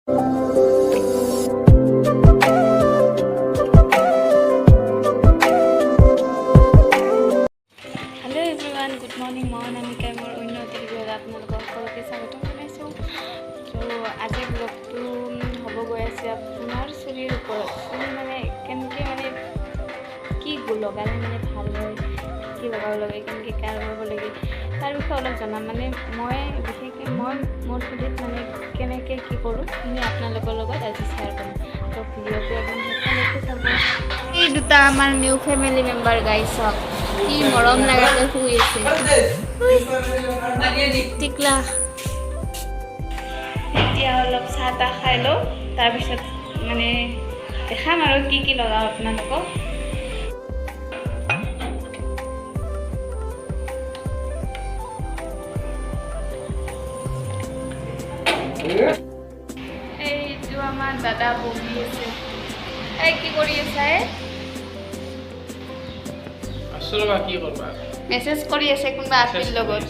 Everyone, good morning. মই অনামিকাই মোৰ অন্য এটা ভিডিঅ'ত আপোনালোকক সকলোকে স্বাগতম জনাইছোঁ। চ' আজিৰ ব্লগটো হ'ব গৈ আছে আপোনাৰ চুলিৰ ওপৰত। চুলি মানে কেনেকৈ কি লগালে ভাল হয়, কি লগাব লাগে, কেনেকৈ কেয়াৰ কৰিব লাগে তাৰ বিষয়ে অলপ জনাম। মই বিশেষকৈ মোৰ চুলিত কেনেকৈ কি কৰোঁ সেইখিনি আপোনালোকৰ লগত আজি শ্বেয়াৰ কৰিম। ত' ভিডিঅ'টো একদম শেষলৈকে চাব। এই দুটা আমাৰ নিউ ফেমিলি মেম্বাৰ গাইজ, চাওক কি মৰম লাগাকে শুই আছে। টিকলা এতিয়া অলপ চাহ তাহ খাই লওঁ, তাৰপিছত দেখাম আৰু কি লগাওঁ আপোনালোকক। এইটো আমাৰ দাদা বহি আছে। এই কি কৰি আছে? মেছেজ কৰি আছে কোনোবা আপিৰ লগত।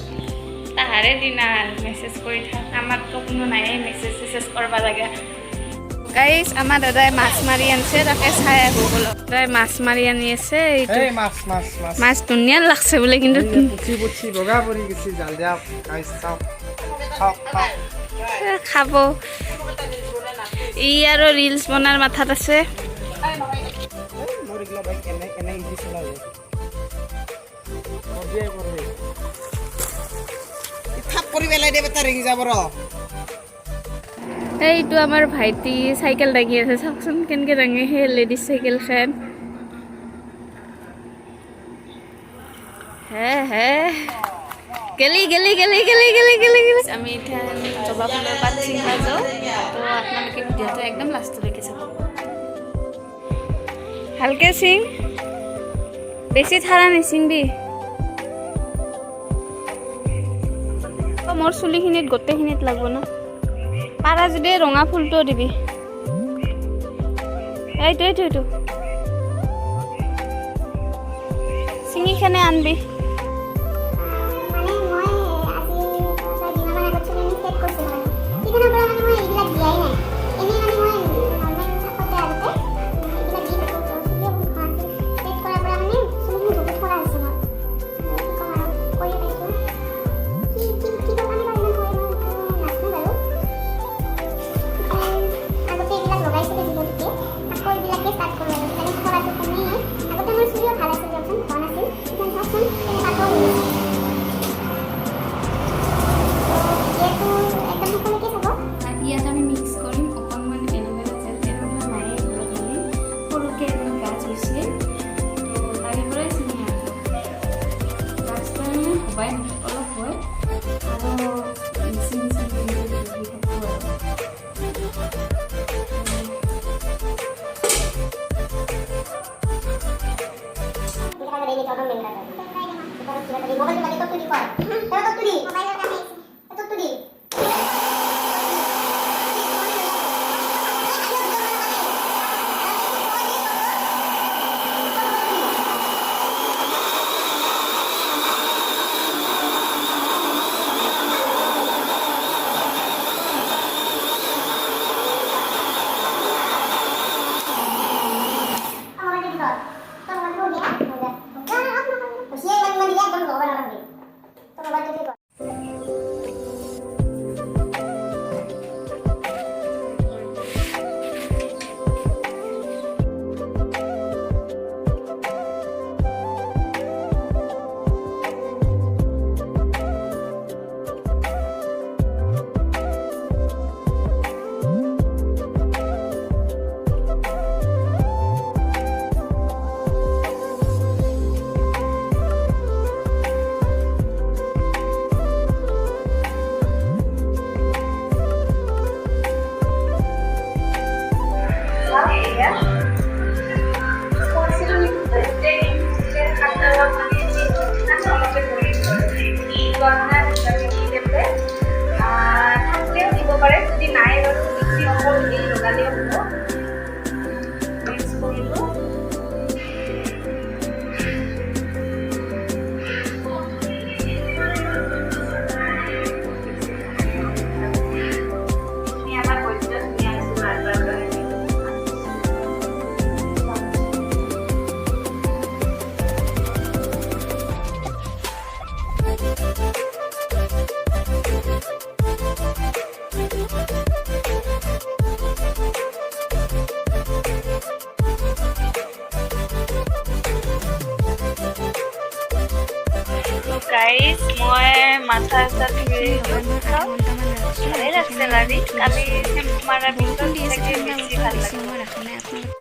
তাহাৰে দিনা মেছেজ কৰি থাক, আমাৰতো কোনো নাই মেছেজ কৰিব লাগে। গাইজ, আমাৰ দাদাই মাছ মাৰি আনিছে, তাকে চাই আহো বলো। দাদাই মাছ মাৰি আনি আছে। মাছ ধুনীয়া লাগছে বোলে, কিন্তু খাব ই আৰু ৰিলছ বনাৰ মাথাত আছে। এইটো আমাৰ ভাইটি চাইকেল দাঙি আছে, চাওকচোন কেনেকৈ দাঙে সেই লেডিজ চাইকেল খান। গেলি আমি এতিয়া জবা ফুলৰ পাত ছিঙিব যাওঁ। তো আপোনালোকে ভিডিঅ'টো একদম লাষ্টলৈকে চাব। ভালকৈ ছিং, বেছি ঠাৰা নিছিংবি। মোৰ চুলিখিনিত গোটেইখিনিত লাগব ন। পাৰা যদি ৰঙা ফুলটোও দিবি। এইটো ছিঙিখনে আনবি। গাইজ মই মাথা চাথা ধুই আহিলোঁ চব ভালেই লাগছে গাড়ী কালি চেম্পু মাৰাৰ পিছত বেছি ভাল লাগিছে।